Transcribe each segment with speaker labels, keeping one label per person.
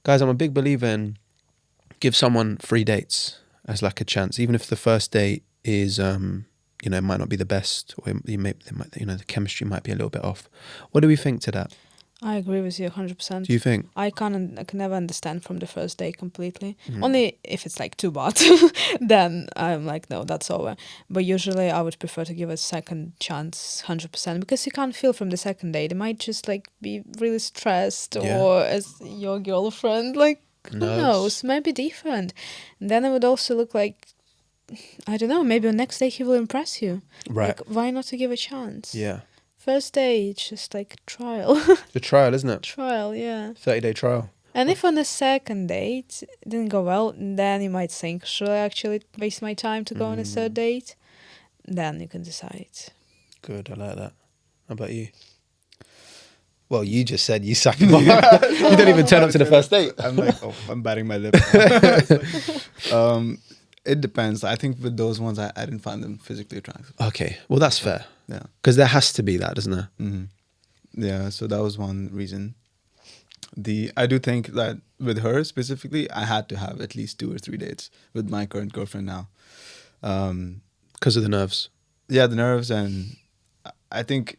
Speaker 1: Guys, I'm a big believer in give someone 3 dates as like a chance, even if the first date is, it might not be the best, or the chemistry might be a little bit off. What do we think to that?
Speaker 2: I agree with you 100%.
Speaker 1: Do you think?
Speaker 2: I can never understand from the first day completely.
Speaker 1: Mm.
Speaker 2: Only if it's like too bad, then I'm like, no, that's over. But usually I would prefer to give a second chance 100% because you can't feel from the second day. They might just like be really stressed or as your girlfriend, like, who knows, might be different. And then it would also look like, I don't know, maybe the next day he will impress you.
Speaker 1: Right.
Speaker 2: Like, why not to give a chance?
Speaker 1: Yeah.
Speaker 2: First day, it's just like trial.
Speaker 1: The trial, isn't it?
Speaker 2: Trial, yeah.
Speaker 1: 30-day trial.
Speaker 2: And if on the second date it didn't go well, then you might think, should I actually waste my time to go on a third date? Then you can decide.
Speaker 1: Good, I like that. How about you? Well, you just said you suck him off. You don't even turn up to the first date.
Speaker 3: I'm like, I'm batting my lip. It depends. I think with those ones, I didn't find them physically attractive.
Speaker 1: Okay, well, that's fair.
Speaker 3: Yeah.
Speaker 1: Because there has to be that, doesn't there?
Speaker 3: Mm-hmm. Yeah, so that was one reason. I do think that with her specifically, I had to have at least 2 or 3 dates with my current girlfriend now.
Speaker 1: Because of the nerves.
Speaker 3: Yeah, the nerves. And I think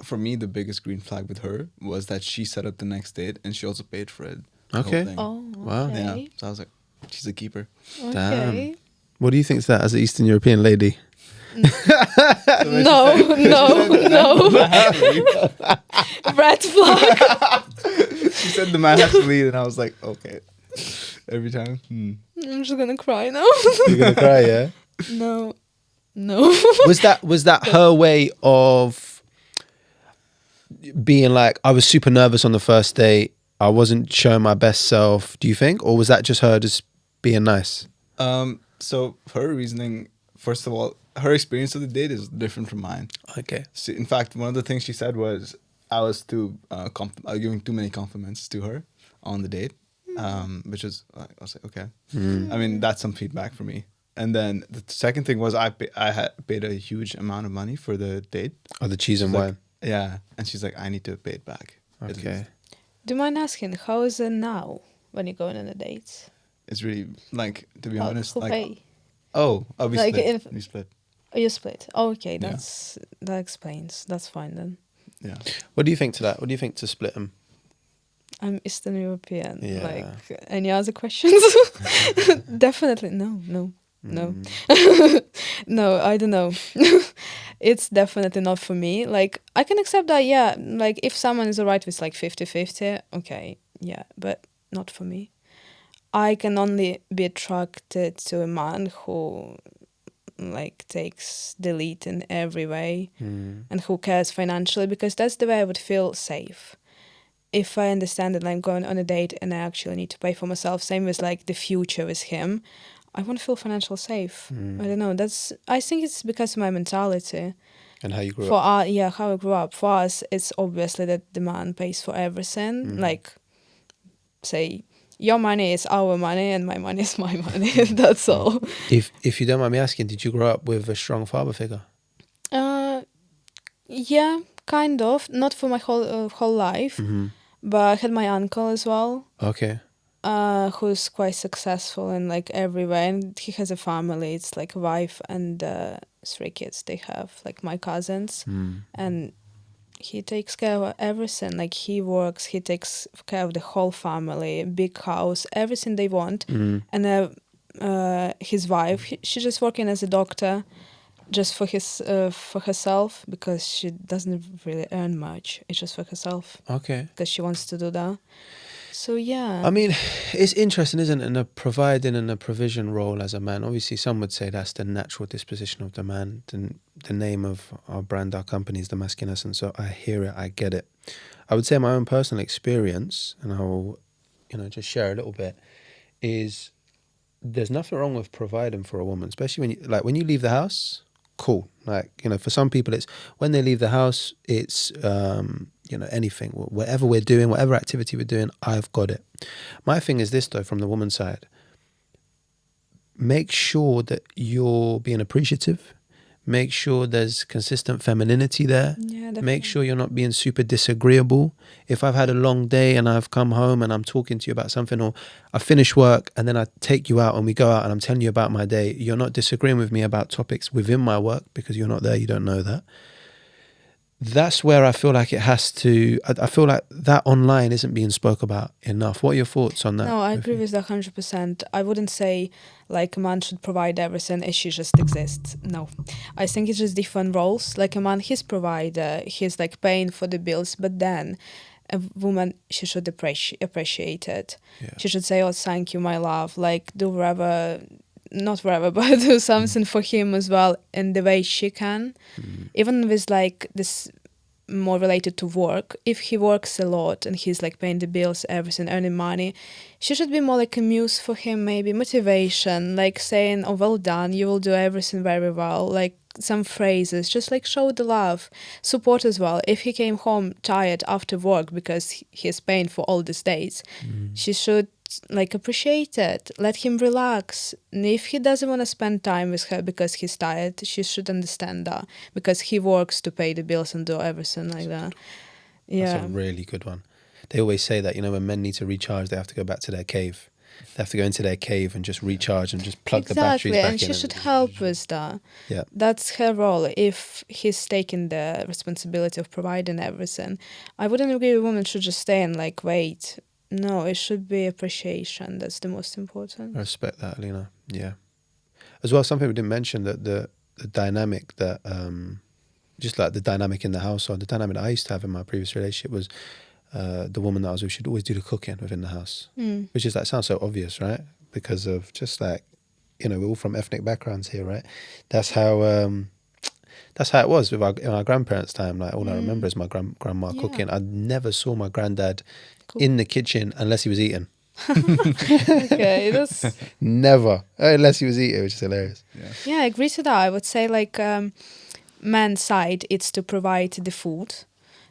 Speaker 3: for me, the biggest green flag with her was that she set up the next date and she also paid for it.
Speaker 1: Okay.
Speaker 2: Oh,
Speaker 1: wow.
Speaker 2: okay.
Speaker 3: Yeah, so I was like, she's a keeper.
Speaker 2: Okay.
Speaker 1: Damn. What do you think to that as an Eastern European lady?
Speaker 2: No. Red flag.
Speaker 3: She said the man has to lead, and I was like, okay. Every time.
Speaker 2: I'm just gonna cry now.
Speaker 1: You're gonna cry, yeah?
Speaker 2: No.
Speaker 1: Was that her way of being like, I was super nervous on the first date, I wasn't showing my best self, do you think? Or was that just her just being nice?
Speaker 3: So her reasoning, first of all, her experience of the date is different from mine.
Speaker 1: Okay.
Speaker 3: So in fact, one of the things she said was I was giving too many compliments to her on the date, which was, I was like, okay. I mean, that's some feedback for me. And then the second thing was I had paid a huge amount of money for the date.
Speaker 1: Oh, the cheese and wine.
Speaker 3: Yeah. And she's like, I need to pay it back.
Speaker 1: Okay.
Speaker 2: Do you mind asking, how is it now when you're going on a date?
Speaker 3: It's really, like, to be honest,
Speaker 2: who
Speaker 3: like,
Speaker 2: pay?
Speaker 3: we
Speaker 2: Like
Speaker 3: split. We split.
Speaker 2: Oh, you split. Oh, okay, that explains. That's fine then.
Speaker 3: Yeah.
Speaker 1: What do you think to that? What do you think to split them?
Speaker 2: I'm Eastern European.
Speaker 1: Yeah.
Speaker 2: Like, any other questions? Definitely no. No, I don't know. It's definitely not for me. Like, I can accept that, yeah. Like, if someone is alright with like 50-50, okay, yeah, but not for me. I can only be attracted to a man who like takes the lead in every way and who cares financially, because that's the way I would feel safe. If I understand that I'm going on a date and I actually need to pay for myself, same with like the future with him, I want to feel financially safe. I don't know. I think it's because of my mentality.
Speaker 1: And how you grew up.
Speaker 2: How I grew up. For us, it's obviously that the man pays for everything. Like, say, your money is our money and my money is my money. That's all.
Speaker 1: If you don't mind me asking, did you grow up with a strong father figure?
Speaker 2: Yeah, kind of. Not for my whole life, but I had my uncle as well.
Speaker 1: Okay.
Speaker 2: Who's quite successful in like every way, and he has a family. It's like a wife and 3 kids they have, like my cousins, and he takes care of everything. Like, he works, he takes care of the whole family, big house, everything they want. And his wife, she's just working as a doctor, just for herself, because she doesn't really earn much. It's just for herself.
Speaker 1: Okay.
Speaker 2: Because she wants to do that. So yeah.
Speaker 1: I mean, it's interesting, isn't it? In a providing and a provision role as a man. Obviously, some would say that's the natural disposition of the man. The name of our brand, our company, is the masculine essence. So I hear it, I get it. I would say my own personal experience, and I will, just share a little bit, is there's nothing wrong with providing for a woman, especially when you leave the house. Cool. Like, for some people, it's when they leave the house, it's anything, whatever we're doing, whatever activity we're doing, I've got it. My thing is this, though, from the woman's side. Make sure that you're being appreciative. Make sure there's consistent femininity there.
Speaker 2: Yeah, definitely.
Speaker 1: Make sure you're not being super disagreeable. If I've had a long day and I've come home and I'm talking to you about something, or I finish work and then I take you out and we go out and I'm telling you about my day, you're not disagreeing with me about topics within my work because you're not there, you don't know that. That's where I feel like it has to, I feel like that online isn't being spoke about enough. What are your thoughts on that?
Speaker 2: No, I agree with that 100%. I wouldn't say like a man should provide everything if she just exists. No. I think it's just different roles. Like a man, he's provider, he's like paying for the bills, but then a woman, she should appreciate it.
Speaker 1: Yeah.
Speaker 2: She should say, oh, thank you, my love. Like do whatever, not whatever, but do something for him as well in the way she can. Even with like this more related to work, if he works a lot and he's like paying the bills, everything, earning money, she should be more like a muse for him, maybe motivation, like saying, oh, well done, you will do everything very well, like some phrases, just like show the love, support as well. If he came home tired after work because he's paying for all these days, she should like appreciate it, let him relax. And if he doesn't want to spend time with her because he's tired, she should understand that, because he works to pay the bills and do everything like that. Yeah,
Speaker 1: That's a really good one. They always say that, you know, when men need to recharge, they have to go back to their cave. They have to go into their cave and just recharge and just plug the batteries back in.
Speaker 2: and she should help with that.
Speaker 1: Yeah.
Speaker 2: That's her role. If he's taking the responsibility of providing everything, I wouldn't agree a woman should just stay and like wait. No, it should be appreciation. That's the most important.
Speaker 1: I respect that, Eline. Yeah. As well, some people didn't mention that the dynamic that, just like the dynamic in the household, the dynamic that I used to have in my previous relationship was the woman that I was with should always do the cooking within the house. Which is, that sounds so obvious, right? Because of just like, you know, we're all from ethnic backgrounds here, right? That's how it was with in our grandparents' time. Like all I remember is my grandma cooking. I never saw my granddad in the kitchen unless he was eating.
Speaker 2: Okay, that's
Speaker 1: Never, unless he was eating, which is hilarious.
Speaker 2: yeah, I agree to that. I would say like man's side it's to provide the food,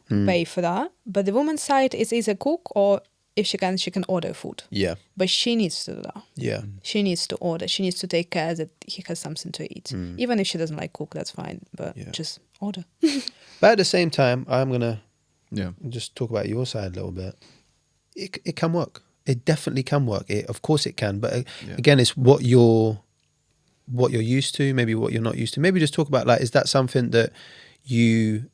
Speaker 2: pay for that, but the woman's side is either cook or if she can order food.
Speaker 1: Yeah,
Speaker 2: But she needs to do that.
Speaker 1: yeah,
Speaker 2: She needs to order. She needs to take care that he has something to eat. Even if she doesn't like cook, that's fine. But just order.
Speaker 1: but at the same time, I'm gonna
Speaker 3: Yeah.
Speaker 1: just talk about your side a little bit. It can work. It definitely can work. Of course it can. But again, it's what you're used to, maybe what you're not used to. Maybe just talk about, like, is that something that you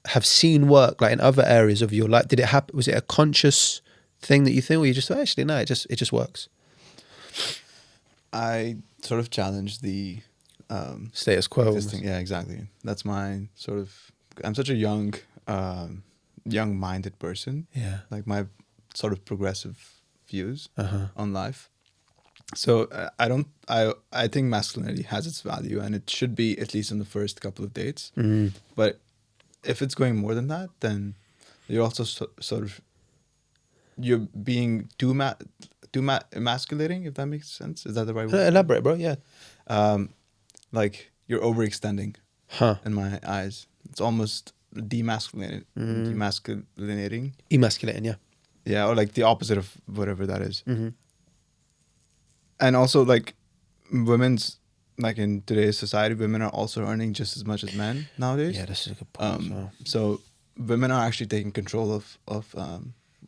Speaker 1: have seen work, like in other areas of your life? Did it happen? Was it a conscious thing that you think, or you just thought, actually, no, it just works?
Speaker 3: I sort of challenge the
Speaker 1: Status quo.
Speaker 3: existing. Yeah, exactly. That's my sort of. I'm such a young-minded person.
Speaker 1: Yeah.
Speaker 3: Like my sort of progressive views
Speaker 1: Uh-huh.
Speaker 3: on life. So I think masculinity has its value, and it should be at least in the first couple of dates. But if it's going more than that, then you're also sort of you're being too emasculating, if that makes sense. Is that the right word?
Speaker 1: Elaborate, bro. Yeah.
Speaker 3: Like you're overextending
Speaker 1: Huh.
Speaker 3: in my eyes. It's almost demasculinating.
Speaker 1: Emasculating. Yeah.
Speaker 3: Yeah, or like the opposite of whatever that is.
Speaker 1: Mm-hmm.
Speaker 3: And also, like, women's, like in today's society, women are also earning just as much as men nowadays.
Speaker 1: Yeah, this is a good point. as well.
Speaker 3: So women are actually taking control of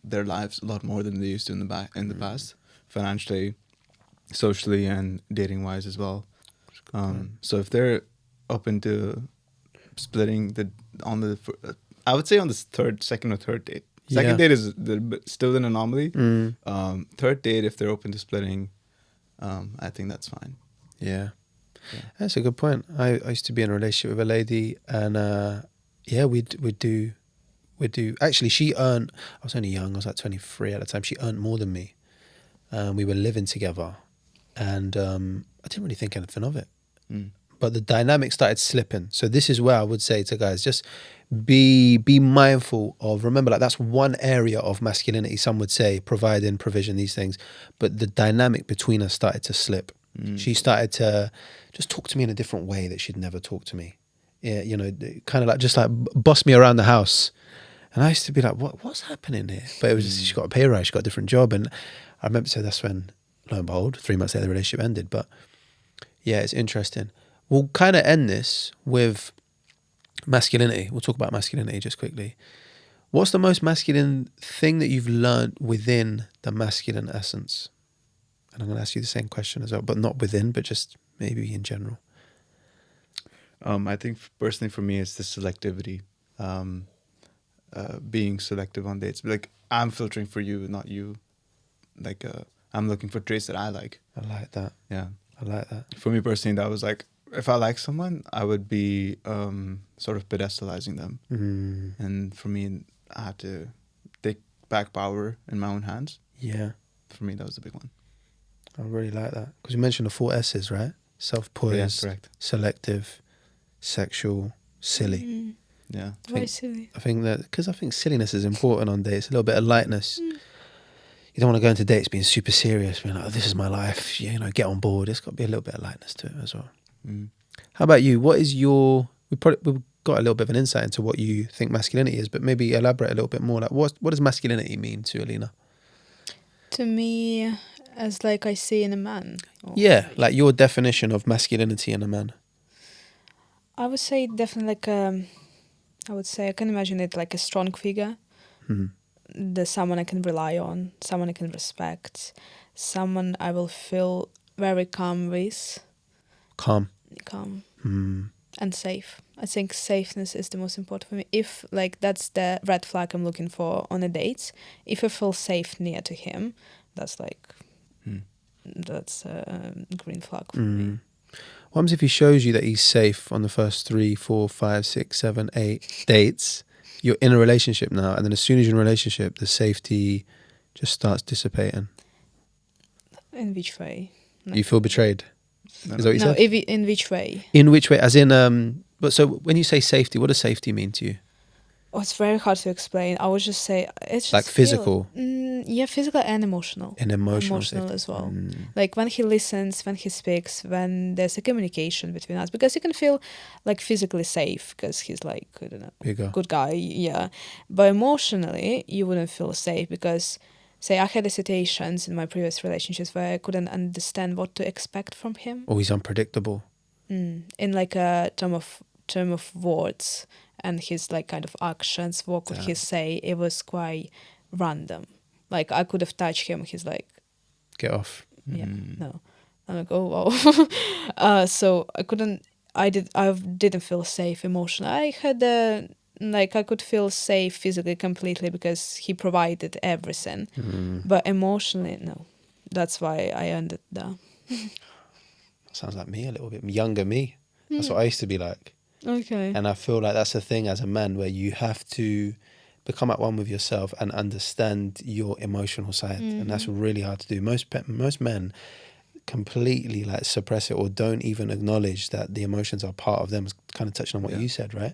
Speaker 3: their lives a lot more than they used to in the past, financially, socially, and dating wise as well. So if they're open to splitting I would say on this second or third date. Second date is still an anomaly. Third date, if they're open to splitting, I think that's fine.
Speaker 1: Yeah. That's a good point. I used to be in a relationship with a lady, and we'd do. Actually, she earned. I was only young. I was like 23 at the time. She earned more than me. We were living together, and I didn't really think anything of it. But the dynamic started slipping. So this is where I would say to guys, just be mindful of. Remember, like, that's one area of masculinity. Some would say providing, provision, these things. But the dynamic between us started to slip. She started to just talk to me in a different way that she'd never talked to me. Yeah, you know, kind of like just like boss me around the house. And I used to be like, what's happening here? But it was just, she got a pay rise, she got a different job. And I remember, so that's when, lo and behold, 3 months later, the relationship ended. But yeah, it's interesting. we'll kind of end this with masculinity. We'll talk about masculinity just quickly. What's the most masculine thing that you've learned within the masculine essence? And I'm going to ask you the same question as well, but not within, but just maybe in general.
Speaker 3: I think personally for me, it's the selectivity. Being selective on dates. Like, I'm filtering for you, not you. Like, I'm looking for traits that I like.
Speaker 1: I like that.
Speaker 3: Yeah.
Speaker 1: I like that.
Speaker 3: For me personally, that was like, if I like someone, I would be sort of pedestalizing them. And for me, I had to take back power in my own hands.
Speaker 1: Yeah.
Speaker 3: For me, that was the big one.
Speaker 1: I really like that. Because you mentioned the 4 S's, right? Self-poised,
Speaker 3: correct.
Speaker 1: selective, sexual, silly.
Speaker 3: Yeah.
Speaker 2: Very silly.
Speaker 1: I think that, because I think silliness is important on dates, a little bit of lightness. You don't want to go into dates being super serious, being like, oh, this is my life, you know, get on board. There's got to be a little bit of lightness to it as well. How about you? What is your, we've got a little bit of an insight into what you think masculinity is, but maybe elaborate a little bit more. Like, what does masculinity mean to Eline?
Speaker 2: To me, as like I see in a man.
Speaker 1: Yeah, like your definition of masculinity in a man.
Speaker 2: I would say definitely like I would say I can imagine it like a strong figure. The someone I can rely on, someone I can respect, someone I will feel very calm with. Calm. And safe. I think safeness is the most important for me. If like that's the red flag I'm looking for on a date, if I feel safe near to him, that's like that's a green flag for me.
Speaker 1: What happens if he shows you that he's safe on the first 3, 4, 5, 6, 7, 8 dates? You're in a relationship now, and then as soon as you're in a relationship, the safety just starts dissipating.
Speaker 2: In which way? No.
Speaker 1: You feel betrayed?
Speaker 3: No,
Speaker 1: Is that what you said?
Speaker 2: In which way?
Speaker 1: In which way? As in, but so when you say safety, what does safety mean to you?
Speaker 2: Oh, it's very hard to explain. I would just say it's just
Speaker 1: Like physical?
Speaker 2: Yeah, physical and emotional.
Speaker 1: And emotional
Speaker 2: as
Speaker 1: safety.
Speaker 2: well. Like when he listens, when he speaks, when there's a communication between us. Because you can feel like physically safe because he's like, I don't know,
Speaker 1: Bigger.
Speaker 2: good guy, yeah. But emotionally, you wouldn't feel safe because, say, I had situations in my previous relationships where I couldn't understand what to expect from him.
Speaker 1: Oh, he's unpredictable.
Speaker 2: In like a term of words and his like kind of actions, what could he say? It was quite random. Like I could have touched him, he's like,
Speaker 1: get off.
Speaker 2: yeah, no. I'm like, oh wow. So I didn't feel safe emotionally. I had like I could feel safe physically completely because he provided everything, but emotionally no. That's why I ended there.
Speaker 1: Sounds like me a little bit. Younger me. That's what I used to be like.
Speaker 2: Okay.
Speaker 1: And I feel like that's the thing as a man where you have to become at one with yourself and understand your emotional side. And that's really hard to do. Most men completely like suppress it or don't even acknowledge that the emotions are part of them. Kind of touching on what you said, right?